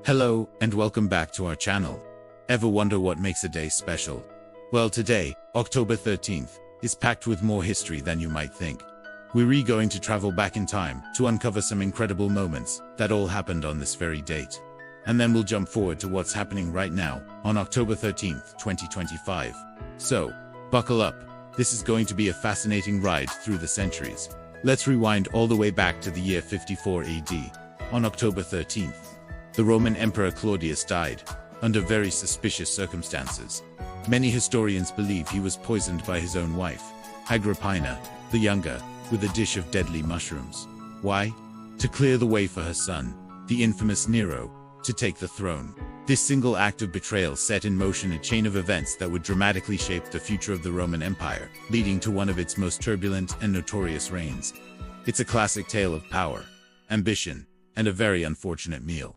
Hello, and welcome back to our channel. Ever wonder what makes a day special? Well, today, October 13th, is packed with more history than you might think. We're going to travel back in time to uncover some incredible moments that all happened on this very date. And then we'll jump forward to what's happening right now, on October 13th, 2025. So, buckle up. This is going to be a fascinating ride through the centuries. Let's rewind all the way back to the year 54 AD. On October 13th, the Roman Emperor Claudius died, under very suspicious circumstances. Many historians believe he was poisoned by his own wife, Agrippina, the younger, with a dish of deadly mushrooms. Why? To clear the way for her son, the infamous Nero, to take the throne. This single act of betrayal set in motion a chain of events that would dramatically shape the future of the Roman Empire, leading to one of its most turbulent and notorious reigns. It's a classic tale of power, ambition, and a very unfortunate meal.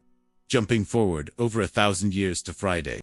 Jumping forward over 1,000 years to Friday,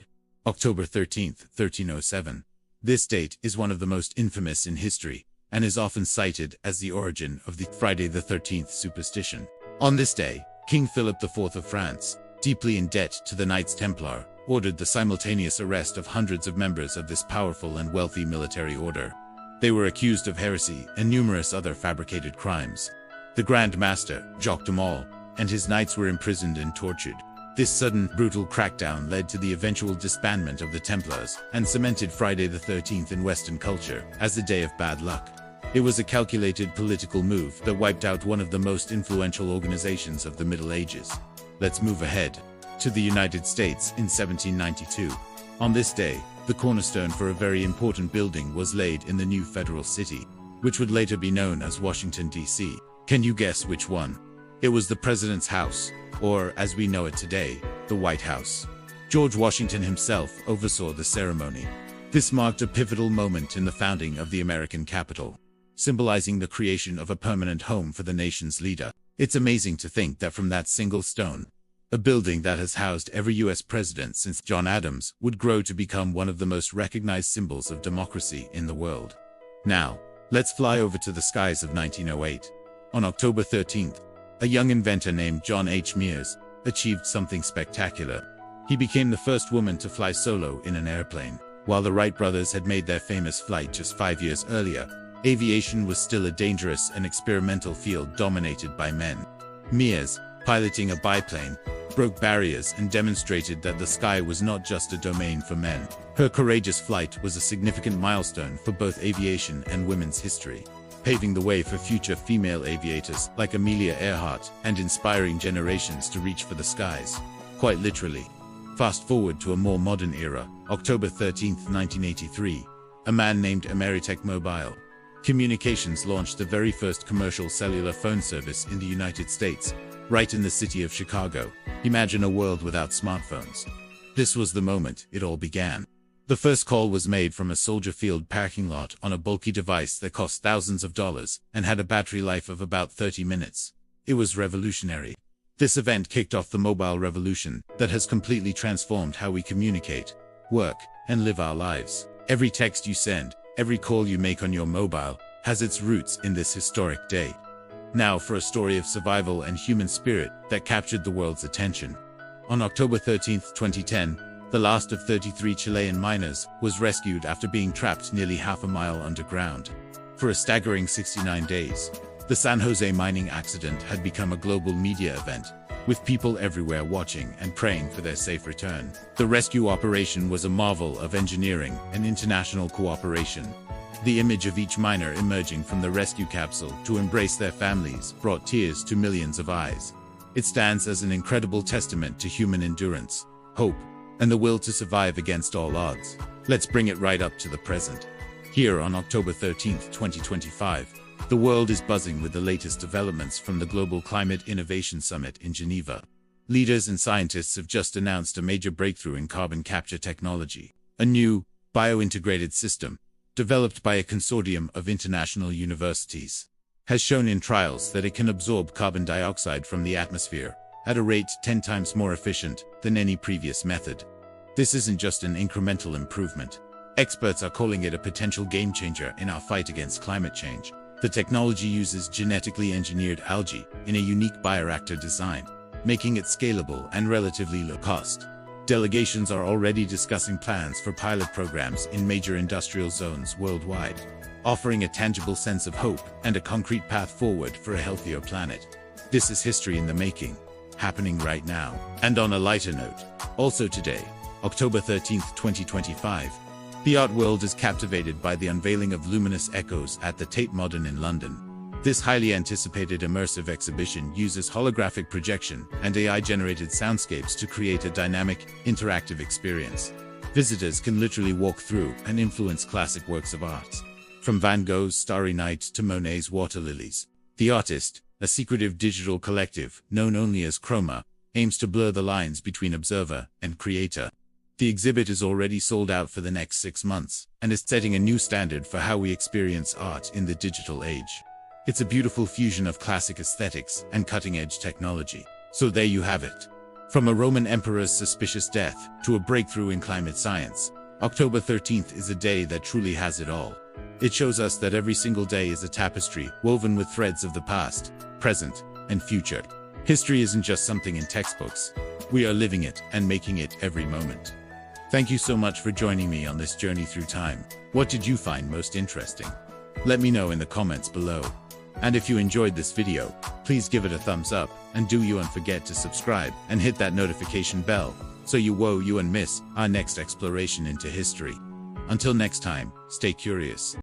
October 13th, 1307. This date is one of the most infamous in history, and is often cited as the origin of the Friday the 13th superstition. On this day, King Philip IV of France, deeply in debt to the Knights Templar, ordered the simultaneous arrest of hundreds of members of this powerful and wealthy military order. They were accused of heresy and numerous other fabricated crimes. The Grand Master, Jacques de Maule, and his knights were imprisoned and tortured. This sudden, brutal crackdown led to the eventual disbandment of the Templars and cemented Friday the 13th in Western culture as the day of bad luck. It was a calculated political move that wiped out one of the most influential organizations of the Middle Ages. Let's move ahead to the United States in 1792. On this day, the cornerstone for a very important building was laid in the new federal city, which would later be known as Washington, D.C. Can you guess which one? It was the President's House, or as we know it today, the White House. George Washington himself oversaw the ceremony. This marked a pivotal moment in the founding of the American capital, symbolizing the creation of a permanent home for the nation's leader. It's amazing to think that from that single stone, a building that has housed every U.S. president since John Adams would grow to become one of the most recognized symbols of democracy in the world. Now, let's fly over to the skies of 1908. On October 13th, a young inventor named John H. Mears achieved something spectacular. He became the first woman to fly solo in an airplane. While the Wright brothers had made their famous flight just 5 years earlier, aviation was still a dangerous and experimental field dominated by men. Mears, piloting a biplane, broke barriers and demonstrated that the sky was not just a domain for men. Her courageous flight was a significant milestone for both aviation and women's history, paving the way for future female aviators like Amelia Earhart and inspiring generations to reach for the skies. Quite literally. Fast forward to a more modern era, October 13, 1983, a man named Ameritech Mobile Communications launched the very first commercial cellular phone service in the United States, right in the city of Chicago. Imagine a world without smartphones. This was the moment it all began. The first call was made from a Soldier Field parking lot on a bulky device that cost thousands of dollars and had a battery life of about 30 minutes. It was revolutionary. This event kicked off the mobile revolution that has completely transformed how we communicate, work, and live our lives. Every text you send, every call you make on your mobile, has its roots in this historic day. Now for a story of survival and human spirit that captured the world's attention. On October 13, 2010, the last of 33 Chilean miners was rescued after being trapped nearly half a mile underground. For a staggering 69 days, the San Jose mining accident had become a global media event, with people everywhere watching and praying for their safe return. The rescue operation was a marvel of engineering and international cooperation. The image of each miner emerging from the rescue capsule to embrace their families brought tears to millions of eyes. It stands as an incredible testament to human endurance, hope, and the will to survive against all odds. Let's bring it right up to the present. Here on October 13, 2025, the world is buzzing with the latest developments from the Global Climate Innovation Summit in Geneva. Leaders and scientists have just announced a major breakthrough in carbon capture technology. A new, bio-integrated system, developed by a consortium of international universities, has shown in trials that it can absorb carbon dioxide from the atmosphere at a rate 10 times more efficient than any previous method. This isn't just an incremental improvement. Experts are calling it a potential game-changer in our fight against climate change. The technology uses genetically engineered algae in a unique bioreactor design. making it scalable and relatively low cost. Delegations are already discussing plans for pilot programs in major industrial zones worldwide, offering a tangible sense of hope and a concrete path forward for a healthier planet. This is history in the making, happening right now. And on a lighter note, also today, October 13th, 2025, the art world is captivated by the unveiling of Luminous Echoes at the Tate Modern in London. This highly anticipated immersive exhibition uses holographic projection and AI-generated soundscapes to create a dynamic, interactive experience. Visitors can literally walk through and influence classic works of art, from Van Gogh's Starry Night to Monet's Water Lilies. The Artist, a secretive digital collective known only as Chroma, aims to blur the lines between observer and creator. The exhibit is already sold out for the next 6 months and is setting a new standard for how we experience art in the digital age. It's a beautiful fusion of classic aesthetics and cutting-edge technology. So there you have it. From a Roman emperor's suspicious death to a breakthrough in climate science, October 13th is a day that truly has it all. It shows us that every single day is a tapestry woven with threads of the past, present, and future. History isn't just something in textbooks. We are living it and making it every moment. Thank you so much for joining me on this journey through time. What did you find most interesting? Let me know in the comments below. And if you enjoyed this video, please give it a thumbs up, and do you not forget to subscribe and hit that notification bell so you won't miss our next exploration into history. Until next time, stay curious.